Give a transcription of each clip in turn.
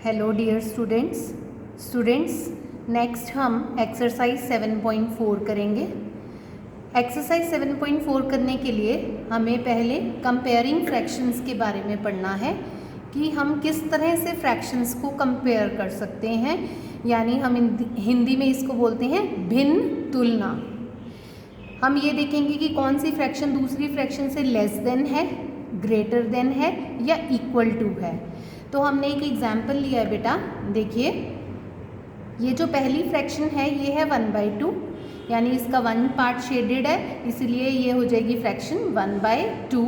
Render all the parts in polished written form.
Hello dear students next हम exercise 7.4 करेंगे। Exercise 7.4 करने के लिए हमें पहले कंपेयरिंग फ्रैक्शंस के बारे में पढ़ना है कि हम किस तरह से फ्रैक्शंस को कंपेयर कर सकते हैं, यानी हम हिंदी में इसको बोलते हैं भिन्न तुलना। हम ये देखेंगे कि कौन सी फ्रैक्शन दूसरी फ्रैक्शन से लेस देन है, ग्रेटर देन है या इक्वल टू है। तो हमने एक एग्जाम्पल लिया है बेटा, देखिए ये जो पहली फ्रैक्शन है ये है 1/2, यानी इसका 1 पार्ट शेडेड है, इसलिए ये हो जाएगी फ्रैक्शन 1/2।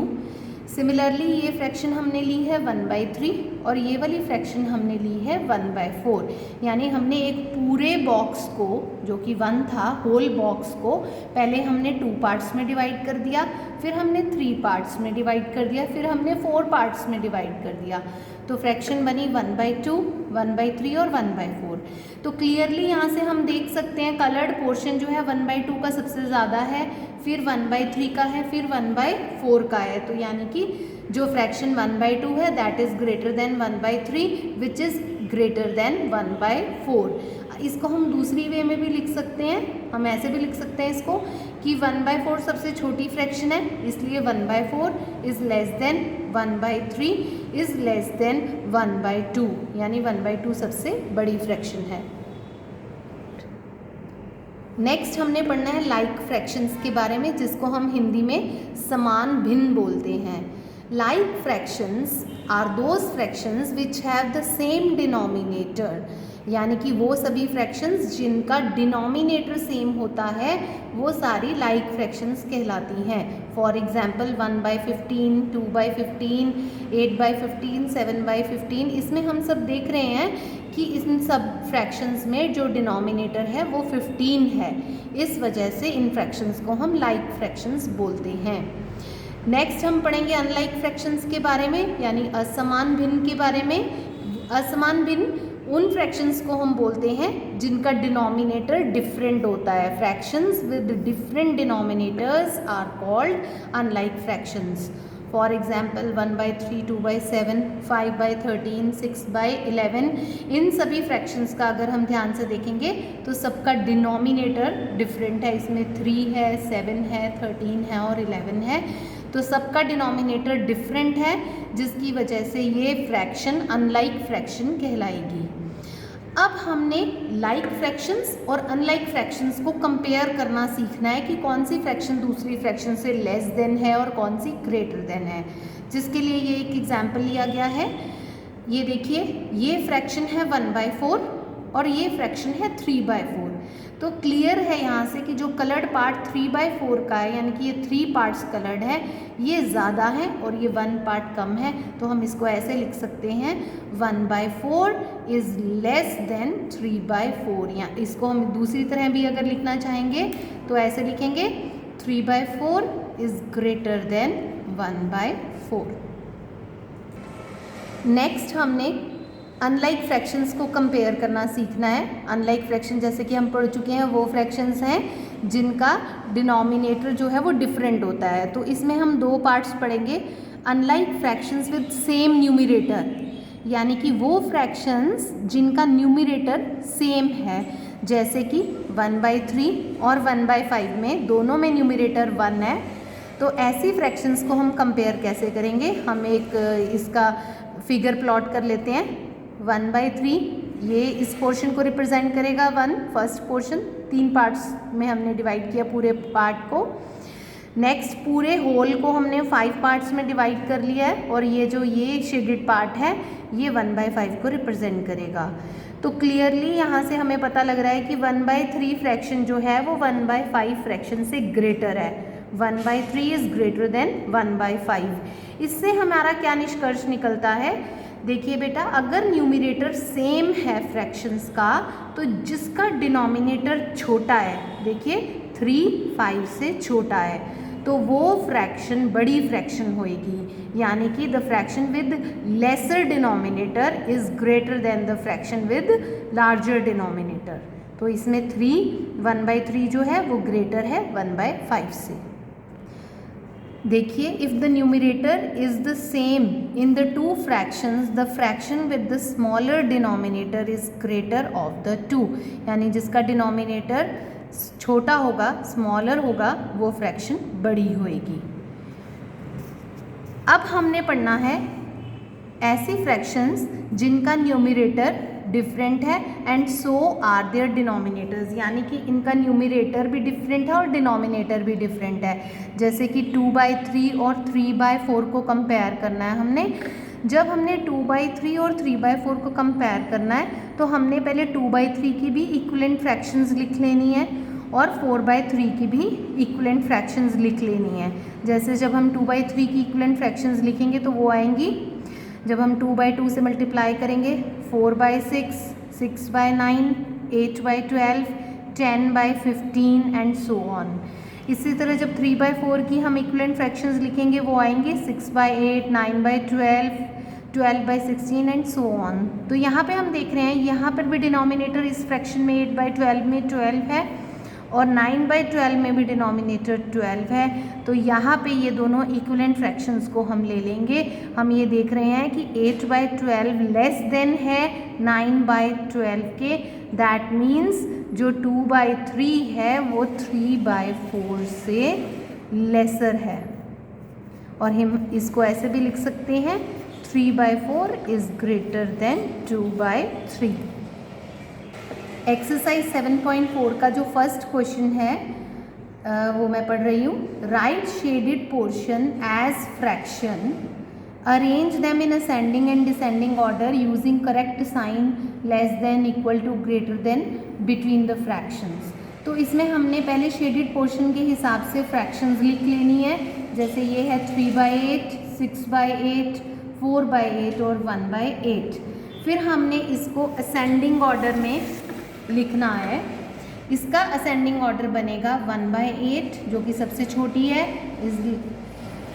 सिमिलरली ये फ्रैक्शन हमने ली है 1/3 और ये वाली फ्रैक्शन हमने ली है 1/4, यानी हमने एक पूरे बॉक्स को जो कि 1 था, होल बॉक्स को पहले हमने 2 पार्ट्स में डिवाइड कर दिया, फिर हमने 3 पार्ट्स में डिवाइड कर दिया, फिर हमने 4 पार्ट्स में डिवाइड कर दिया। तो फ्रैक्शन बनी 1/2, 1/3 और 1/4। तो क्लियरली यहाँ से हम देख सकते हैं कलर्ड पोर्शन जो है 1/2 का सबसे ज़्यादा है, फिर 1/3 का है, फिर 1/4 का है। तो यानी कि जो फ्रैक्शन 1/2 है that is greater then 1/3 which is greater then 1/4। इसको हम दूसरी वे में भी लिख सकते हैं, हम ऐसे भी लिख सकते हैं इसको कि 1/4 सबसे छोटी फ्रैक्शन है, इसलिए 1/4 is less than 1/3 is less than 1/2, यानी 1/2 सबसे बड़ी फ्रैक्शन है। नेक्स्ट हमने पढ़ना है लाइक फ्रैक्शंस के बारे में, जिसको हम हिंदी में समान भिन्न बोलते हैं। Like fractions are those fractions which have the same denominator, यानी कि वो सभी फ्रैक्शंस जिनका डिनोमिनेटर सेम होता है वो सारी लाइक फ्रैक्शंस कहलाती हैं। फॉर एग्जाम्पल 1/15, 2/15, 8/15, 7/15, इसमें हम सब देख रहे हैं कि इन सब फ्रैक्शंस में जो डिनोमिनेटर है वो 15 है। इस वजह से इन फ्रैक्शंस को हम लाइक फ्रैक्शंस बोलते हैं। नेक्स्ट हम पढ़ेंगे अनलाइक फ्रैक्शंस के बारे में, यानी असमान भिन्न के बारे में। असमान भिन्न उन फ्रैक्शंस को हम बोलते हैं जिनका डिनोमिनेटर डिफरेंट होता है। Fractions with different denominators are called unlike fractions. For example 1/3, 2/7, 5/13, 6/11, इन सभी फ्रैक्शंस का अगर हम ध्यान से देखेंगे तो सबका डिनोमिनेटर डिफरेंट है। इसमें 3 है, 7 है, 13 है और 11 है, तो सबका डिनोमिनेटर डिफरेंट है, जिसकी वजह से ये फ्रैक्शन अनलाइक फ्रैक्शन कहलाएगी। अब हमने लाइक फ्रैक्शंस और अनलाइक फ्रैक्शंस को कंपेयर करना सीखना है कि कौन सी फ्रैक्शन दूसरी फ्रैक्शन से लेस देन है और कौन सी ग्रेटर देन है, जिसके लिए ये एक एग्जाम्पल लिया गया है। ये देखिए, ये फ्रैक्शन है 1/4 और ये फ्रैक्शन है 3/4। तो क्लियर है यहाँ से कि जो कलर्ड पार्ट 3/4 का है, यानी कि ये 3 पार्ट्स कलर्ड है, ये ज़्यादा है और ये 1 पार्ट कम है। तो हम इसको ऐसे लिख सकते हैं 1/4 इज़ लेस देन 3/4, या इसको हम दूसरी तरह भी अगर लिखना चाहेंगे तो ऐसे लिखेंगे 3/4 इज़ ग्रेटर देन 1/4। नेक्स्ट हमने अनलाइक फ्रैक्शंस को कंपेयर करना सीखना है। अनलाइक फ्रैक्शन जैसे कि हम पढ़ चुके हैं वो फ्रैक्शंस हैं जिनका डिनोमिनेटर जो है वो डिफरेंट होता है। तो इसमें हम 2 पार्ट्स पढ़ेंगे। Unlike fractions with same numerator, यानी कि वो फ्रैक्शंस जिनका न्यूमरेटर सेम है, जैसे कि 1/3 और 1/5 में दोनों में न्यूमरेटर 1 है। तो ऐसी फ्रैक्शंस को हम कंपेयर कैसे करेंगे, हम एक इसका फिगर प्लॉट कर लेते हैं। 1/3 ये इस पोर्शन को रिप्रेजेंट करेगा 1, फर्स्ट पोर्शन 3 पार्ट्स में हमने डिवाइड किया पूरे पार्ट को। नेक्स्ट पूरे होल को हमने 5 पार्ट्स में डिवाइड कर लिया है और ये जो ये शेडेड पार्ट है ये 1/5 को रिप्रेजेंट करेगा। तो क्लियरली यहाँ से हमें पता लग रहा है कि 1/3 फ्रैक्शन जो है वो 1/5 फ्रैक्शन से ग्रेटर है। 1/3 इज़ ग्रेटर देन 1/5। इससे हमारा क्या निष्कर्ष निकलता है, देखिए बेटा, अगर न्यूमरेटर सेम है फ्रैक्शंस का तो जिसका डिनोमिनेटर छोटा है, देखिए 3 5 से छोटा है, तो वो फ्रैक्शन बड़ी फ्रैक्शन होएगी, यानी कि the fraction with lesser denominator is greater than the fraction with larger denominator. तो इसमें 1/3 जो है वो ग्रेटर है 1/5 से। देखिए, if the numerator is the same in the two fractions, the fraction with the smaller denominator is greater of the two, यानी जिसका डिनोमिनेटर छोटा होगा, स्मॉलर होगा, वो फ्रैक्शन बड़ी होएगी। अब हमने पढ़ना है ऐसी फ्रैक्शंस जिनका न्यूमरेटर डिफरेंट है and so are their denominators, यानी कि इनका न्यूमरेटर भी डिफरेंट है और डिनोमिनेटर भी डिफरेंट है। जैसे कि 2/3 और 3/4 को कंपेयर करना है हमने। जब हमने 2/3 और 3/4 को कंपेयर करना है तो हमने पहले 2/3 की भी इक्विवेलेंट फ्रैक्शंस लिख लेनी है और 4/3 की भी इक्विवेलेंट फ्रैक्शंस लिख लेनी है। जैसे जब हम 2/3 की इक्विवेलेंट फ्रैक्शंस लिखेंगे तो वो आएंगी, जब हम 2/2 से मल्टीप्लाई करेंगे 4/6, 6/9, 8/12, 10/15 एंड सो ऑन। इसी तरह जब 3/4 की हम इक्विवेलेंट फ्रैक्शंस लिखेंगे वो आएंगे 6/8, 9/12, 12/16 एंड सो ऑन। तो यहाँ पे हम देख रहे हैं, यहाँ पर भी डिनोमिनेटर इस फ्रैक्शन में 8/12 में 12 है और 9/12 में भी डिनोमिनेटर 12 है। तो यहाँ पे ये दोनों इक्विवेलेंट फ्रैक्शंस को हम ले लेंगे। हम ये देख रहे हैं कि 8/12 लेस देन है 9/12 के, दैट मीन्स जो 2/3 है वो 3/4 से लेसर है। और हम इसको ऐसे भी लिख सकते हैं 3/4 इज़ ग्रेटर देन 2/3। एक्सरसाइज 7.4 का जो फर्स्ट क्वेश्चन है वो मैं पढ़ रही हूँ। Write shaded portion as fraction, arrange them in ascending and descending order using correct sign less than, equal to, greater than between the fractions. तो इसमें हमने पहले शेडेड पोर्शन के हिसाब से फ्रैक्शंस लिख लेनी है। जैसे ये है 3/8, 6/8, 4/8 और 1/8। फिर हमने इसको असेंडिंग ऑर्डर में लिखना है। इसका असेंडिंग ऑर्डर बनेगा 1/8 जो कि सबसे छोटी है, is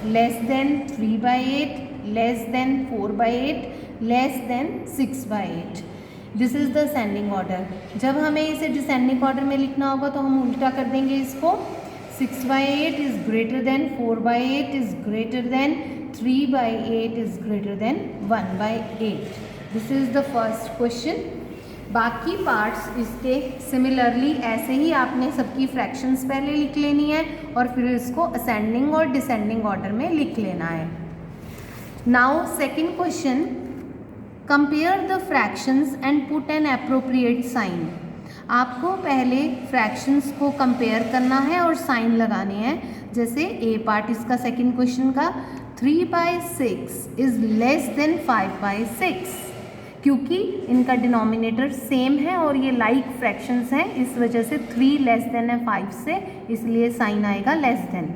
less than 3/8, less than 4/8, less than 6/8। This is the ascending order. जब हमें इसे डिसेंडिंग ऑर्डर में लिखना होगा तो हम उल्टा कर देंगे इसको। 6/8 is greater then 4/8 is greater then 3/8 is greater then 1/8। This is the first question. बाकी पार्ट्स इसके सिमिलरली ऐसे ही आपने सबकी फ्रैक्शंस पहले लिख लेनी है और फिर इसको असेंडिंग और डिसेंडिंग ऑर्डर में लिख लेना है। Now second question, compare the fractions and put an appropriate sign. आपको पहले फ्रैक्शंस को कंपेयर करना है और साइन लगाने हैं। जैसे ए पार्ट इसका सेकंड क्वेश्चन का, 3/6 इज़ लेस देन 5/6, क्योंकि इनका डिनोमिनेटर सेम है और ये लाइक फ्रैक्शंस हैं, इस वजह से 3 लेस देन है 5 से, इसलिए साइन आएगा लेस देन।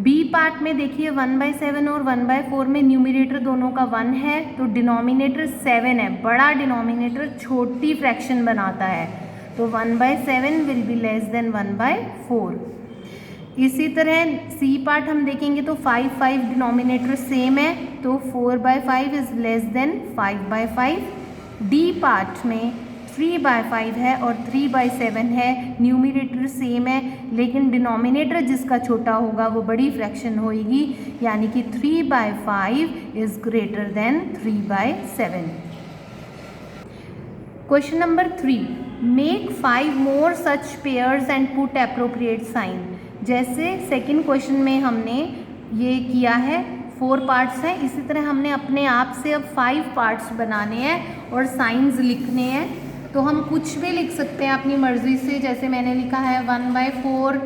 बी पार्ट में देखिए 1/7 और 1/4 में न्यूमरेटर दोनों का 1 है तो डिनोमिनेटर 7 है। बड़ा डिनोमिनेटर छोटी फ्रैक्शन बनाता है, तो 1/7 विल बी लेस देन 1/4। इसी तरह सी पार्ट हम देखेंगे तो 5/5 डिनोमिनेटर सेम है, तो 4/5 is less than 5/5। D part में 3/5 है और 3/7 है, न्यूमरेटर सेम है लेकिन डिनोमिनेटर जिसका छोटा होगा वो बड़ी फ्रैक्शन होगी, यानी कि 3/5 is greater than 3/7। Question number 3, make 5 more such pairs and put appropriate sign. जैसे सेकंड क्वेश्चन में हमने ये किया है, 4 पार्ट्स हैं, इसी तरह हमने अपने आप से अब 5 पार्ट्स बनाने हैं और साइंस लिखने हैं। तो हम कुछ भी लिख सकते हैं अपनी मर्ज़ी से। जैसे मैंने लिखा है 1/4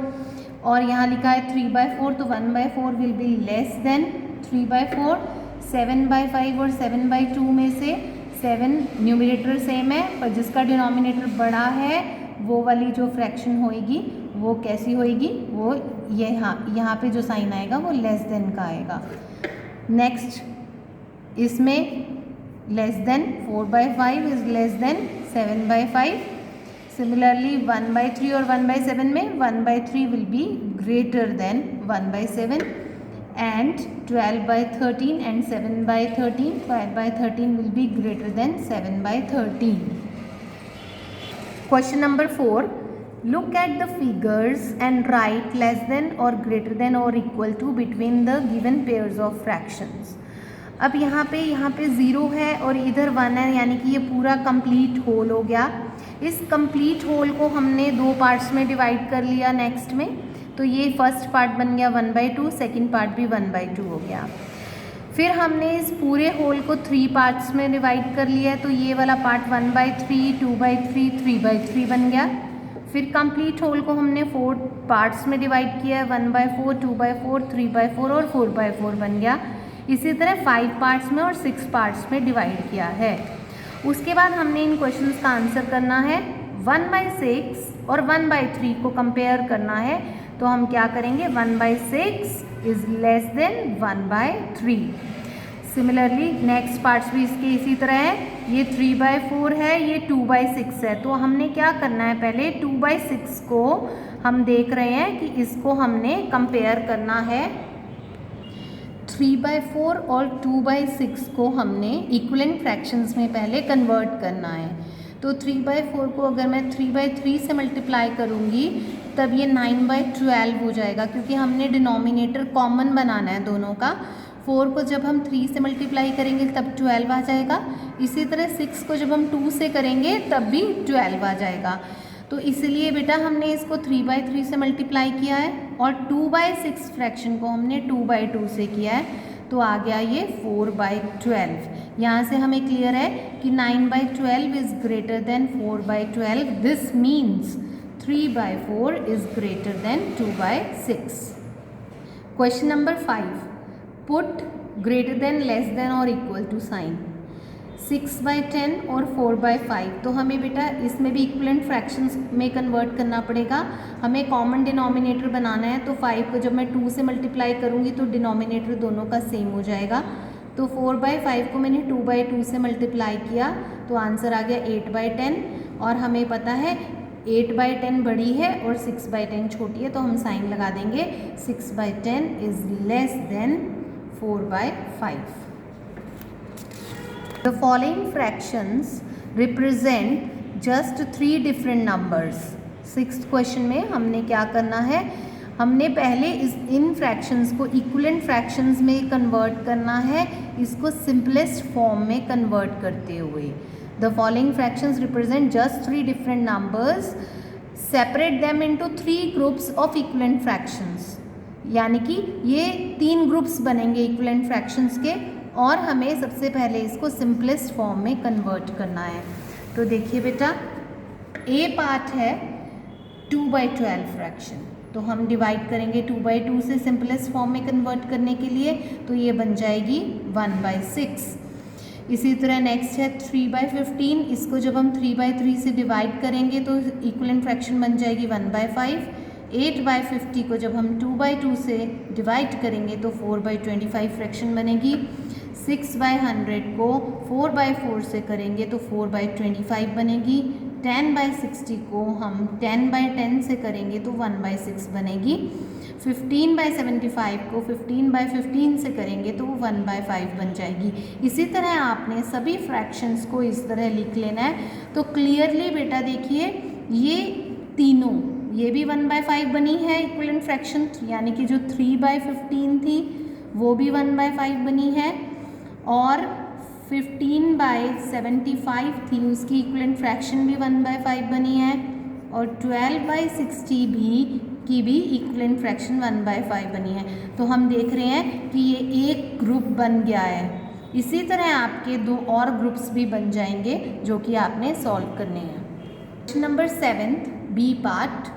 और यहाँ लिखा है 3/4, तो 1/4 विल बी लेस देन 3/4। 7/5 और 7/2 में से 7 न्यूमरेटर सेम है, पर जिसका डिनोमिनेटर बड़ा है वो वाली जो फ्रैक्शन होएगी वो कैसी होएगी, वो यहाँ पे जो साइन आएगा वो लेस देन का आएगा। नेक्स्ट, इसमें less than 4/5 is less than 7/5। Similarly 1/3 और 1/7 में 1/3 will be greater than 1/7 and 12/13 and 7/13, 12/13 will be greater than 7/13. Question number 4, Look at the figures and write less than or greater than or equal to between the given pairs of fractions. अब यहाँ पे 0 है और इधर 1 है, यानी कि ये पूरा कंप्लीट होल हो गया। इस कंप्लीट होल को हमने दो पार्ट्स में डिवाइड कर लिया नेक्स्ट में, तो ये फर्स्ट पार्ट बन गया 1/2, सेकेंड पार्ट भी 1/2 हो गया। फिर हमने इस पूरे होल को 3 पार्ट्स में डिवाइड कर लिया है, तो ये वाला पार्ट 1/3, 2/3, 3/3 बन गया। फिर कंप्लीट होल को हमने 4 पार्ट्स में डिवाइड किया है, 1/4, 2/4, 3/4 और 4/4 बन गया। इसी तरह 5 पार्ट्स में और 6 पार्ट्स में डिवाइड किया है। उसके बाद हमने इन क्वेश्चंस का आंसर करना है। 1/6 और 1/3 को कंपेयर करना है, तो हम क्या करेंगे, 1/6 is less than 1/3। Similarly next parts भी इसके इसी तरह है, ये 3/4 है, ये 2/6 है। तो हमने क्या करना है, पहले 2/6 को हम देख रहे हैं कि इसको हमने कंपेयर करना है। 3/4 और 2/6 को हमने इक्विवेलेंट फ्रैक्शंस में पहले कन्वर्ट करना है। तो 3/4 को अगर मैं 3/3 से मल्टीप्लाई करूँगी तब ये 9/12 हो जाएगा, क्योंकि हमने डिनोमिनेटर कॉमन बनाना है दोनों का। 4 को जब हम 3 से मल्टीप्लाई करेंगे तब 12 आ जाएगा। इसी तरह 6 को जब हम 2 से करेंगे तब भी 12 आ जाएगा। तो इसलिए बेटा हमने इसको 3/3 से मल्टीप्लाई किया है और 2/6 फ्रैक्शन को हमने 2/2 से किया है, तो आ गया ये 4/12। यहाँ से हमें क्लियर है कि 9/12 is greater then 4/12। This means 3/4 is greater then 2/6। Question number 5, put greater than, less than और इक्वल टू साइन। 6/10 और 4/5, तो हमें बेटा इसमें भी इक्विवेलेंट फ्रैक्शंस में कन्वर्ट करना पड़ेगा। हमें कॉमन डिनोमिनेटर बनाना है, तो 5 को जब मैं 2 से मल्टीप्लाई करूँगी तो डिनोमिनेटर दोनों का सेम हो जाएगा। तो 4/5 को मैंने 2/2 से मल्टीप्लाई किया, तो आंसर आ गया 8/10। और हमें पता है 8/10 बड़ी है और 6/10 छोटी है, तो हम साइन लगा देंगे। 6/10 is less than 4/5। The following fractions represent just 3 different numbers. 6th question में हमने क्या करना है, हमने पहले इन फ्रैक्शंस को इक्विवेलेंट फ्रैक्शंस में कन्वर्ट करना है, इसको सिंपलेस्ट फॉर्म में कन्वर्ट करते हुए। The following fractions represent just 3 different numbers. Separate them into 3 groups of equivalent fractions. यानी कि ये 3 ग्रुप्स बनेंगे इक्विवेलेंट फ्रैक्शंस के, और हमें सबसे पहले इसको सिंपलेस्ट फॉर्म में कन्वर्ट करना है। तो देखिए बेटा, ए पार्ट है 2/12 फ्रैक्शन, तो हम डिवाइड करेंगे 2/2 से सिंपलेस्ट फॉर्म में कन्वर्ट करने के लिए, तो ये बन जाएगी 1/6। इसी तरह नेक्स्ट है 3/15, इसको जब हम 3/3 से डिवाइड करेंगे तो इक्विवेलेंट फ्रैक्शन बन जाएगी 1/5। 8/50 को जब हम 2/2 से डिवाइड करेंगे तो 4/25 फ्रैक्शन बनेगी। 6/100 को 4/4 से करेंगे तो 4/25 बनेगी। 10/60 को हम 10/10 से करेंगे तो 1/6 बनेगी। 15/75 को 15/15 से करेंगे तो वो 1/5 बन जाएगी। इसी तरह आपने सभी फ्रैक्शंस को इस तरह लिख लेना है। तो क्लियरली बेटा देखिए, ये तीनों, ये भी 1/5 बनी है इक्विवेलेंट फ्रैक्शन, यानी कि जो 3/15 थी वो भी 1/5 बनी है, और 15/75 थी उसकी इक्विवेलेंट फ्रैक्शन भी 1/5 बनी है, और 12/60 की भी इक्विवेलेंट फ्रैक्शन 1/5 बनी है। तो हम देख रहे हैं कि ये एक ग्रुप बन गया है। इसी तरह आपके 2 और ग्रुप्स भी बन जाएंगे जो कि आपने सॉल्व करने हैं। क्वेश्चन नंबर 7 बी पार्ट,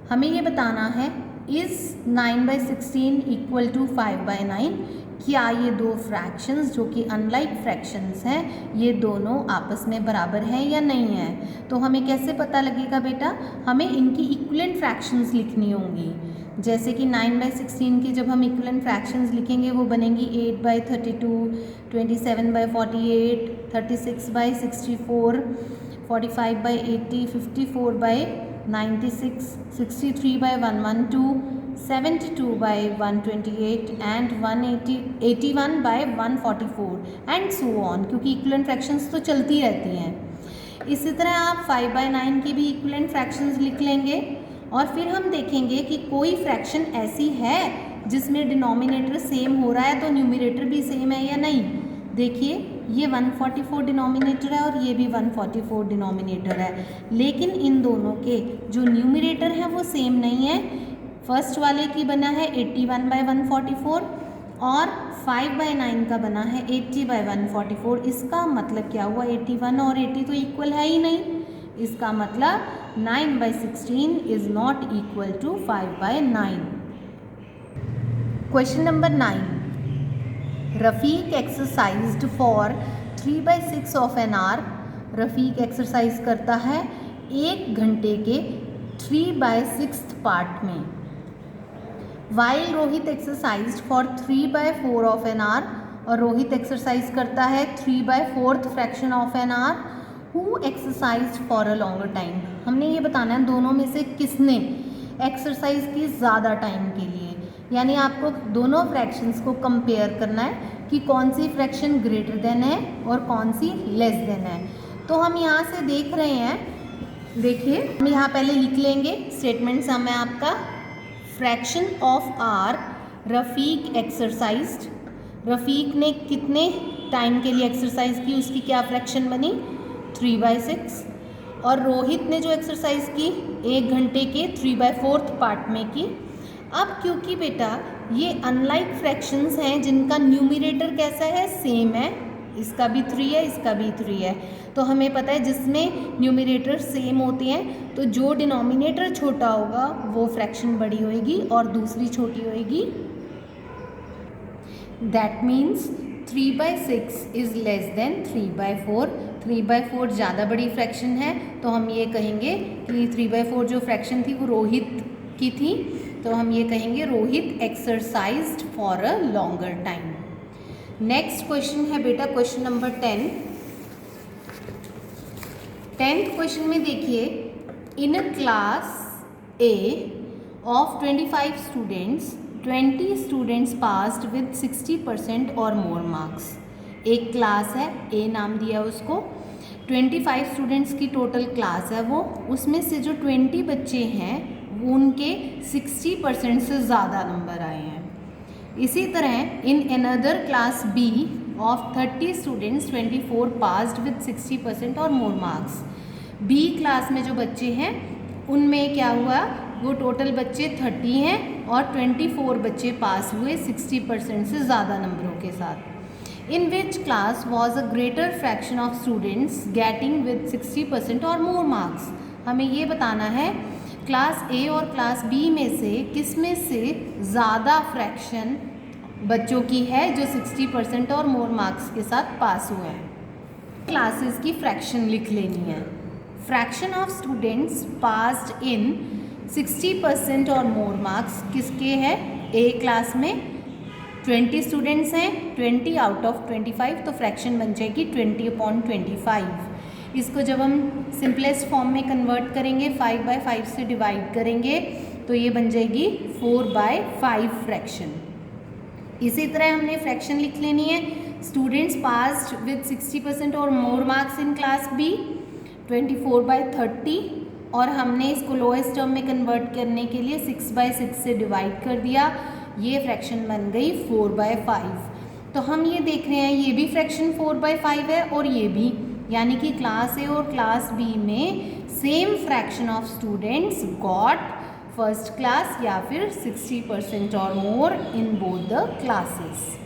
हमें ये बताना है, इज़ 9/16 इक्वल टू 5/9। क्या ये 2 फ्रैक्शंस जो कि अनलाइक फ्रैक्शंस हैं, ये दोनों आपस में बराबर हैं या नहीं है। तो हमें कैसे पता लगेगा बेटा, हमें इनकी इक्विवेलेंट फ्रैक्शंस लिखनी होंगी। जैसे कि 9/16 की जब हम इक्विवेलेंट फ्रैक्शंस लिखेंगे वो बनेंगी 8/32, 27/48, 36/64, 45/80, 54/96, 63/112, 72/128 and 81/144 एंड सो ऑन, क्योंकि इक्विवेलेंट फ्रैक्शंस तो चलती रहती हैं। इसी तरह आप 5/9 की भी इक्विवेलेंट फ्रैक्शंस लिख लेंगे और फिर हम देखेंगे कि कोई फ्रैक्शन ऐसी है जिसमें डिनोमिनेटर सेम हो रहा है तो न्यूमरेटर भी सेम है या नहीं। देखिए ये 144 डिनोमिनेटर है और ये भी 144 डिनोमिनेटर है, लेकिन इन दोनों के जो न्यूमरेटर है वो सेम नहीं है। फर्स्ट वाले की बना है 81/144 और 5/9 का बना है 80/144। इसका मतलब क्या हुआ, 81 और 80 तो इक्वल है ही नहीं। इसका मतलब 9/16 is not equal to 5/9। Question number 9, Rafiq exercised for 3/6 of an hour. Rafiq exercise करता है 1 घंटे के 3/6 पार्ट में। While Rohit exercised for 3/4 of an hour, और रोहित एक्सरसाइज करता है 3/4 fraction of an hour. Who exercised for a longer time. हमने ये बताना है दोनों में से किसने एक्सरसाइज की ज़्यादा टाइम के लिए, यानी आपको दोनों फ्रैक्शंस को कंपेयर करना है कि कौन सी फ्रैक्शन ग्रेटर देन है और कौन सी लेस देन है। तो हम यहाँ से देख रहे हैं, देखिए हम यहाँ पहले लिख लेंगे स्टेटमेंट सम है आपका। Fraction of hour Rafiq exercised, Rafiq ने कितने टाइम के लिए एक्सरसाइज की, उसकी क्या फ्रैक्शन बनी 3/6। और रोहित ने जो एक्सरसाइज की 1 घंटे के 3/4 पार्ट में की। अब क्योंकि बेटा ये अनलाइक फ्रैक्शंस हैं जिनका न्यूमरेटर कैसा है, सेम है, इसका भी 3 है इसका भी 3 है, तो हमें पता है जिसमें न्यूमरेटर सेम होते हैं तो जो डिनोमिनेटर छोटा होगा वो फ्रैक्शन बड़ी होएगी और दूसरी छोटी होएगी। That means 3/6 is less than 3/4। 3/4 ज़्यादा बड़ी फ्रैक्शन है, तो हम ये कहेंगे कि 3/4 जो फ्रैक्शन थी वो रोहित की थी, तो हम ये कहेंगे Rohit exercised for a longer time. Next question है बेटा क्वेश्चन नंबर 10। 10th क्वेश्चन में देखिए, in a class A of 25 students 20 students passed with 60% और मोर मार्क्स। एक क्लास है, ए नाम दिया उसको, 25 स्टूडेंट्स की टोटल क्लास है वो, उसमें से जो 20 बच्चे हैं वो उनके 60% से ज़्यादा नंबर आए हैं। इसी तरह in another class B of 30 students 24 passed with 60% और मोर मार्क्स। बी क्लास में जो बच्चे हैं उनमें क्या हुआ, वो टोटल बच्चे 30 हैं और 24 बच्चे पास हुए 60% से ज़्यादा नंबरों के साथ। In which class was a greater fraction of students getting with 60% और मोर मार्क्स। हमें ये बताना है क्लास ए और क्लास बी में से किस में से ज़्यादा फ्रैक्शन बच्चों की है जो 60% और मोर मार्क्स के साथ पास हुए हैं। क्लासेस की फ्रैक्शन लिख लेनी है। Fraction of students passed in 60% और मोर मार्क्स किसके है, ए क्लास में 20 स्टूडेंट्स हैं, 20 आउट ऑफ 25, तो फ्रैक्शन बन जाएगी 20/25। इसको जब हम सिंपलेस्ट फॉर्म में कन्वर्ट करेंगे 5/5 से डिवाइड करेंगे तो ये बन जाएगी 4/5 फ्रैक्शन। इसी तरह हमने फ्रैक्शन लिख लेनी है, स्टूडेंट्स पास्ड विद 60% और more marks in class B 24/30, और हमने इसको लोएस्ट टर्म में कन्वर्ट करने के लिए 6/6 से डिवाइड कर दिया, ये फ्रैक्शन बन गई 4/5। तो हम ये देख रहे हैं ये भी फ्रैक्शन 4/5 है और ये भी, यानी कि क्लास ए और क्लास बी में same fraction of students got first class या फिर 60% और मोर इन बोथ द क्लासेस।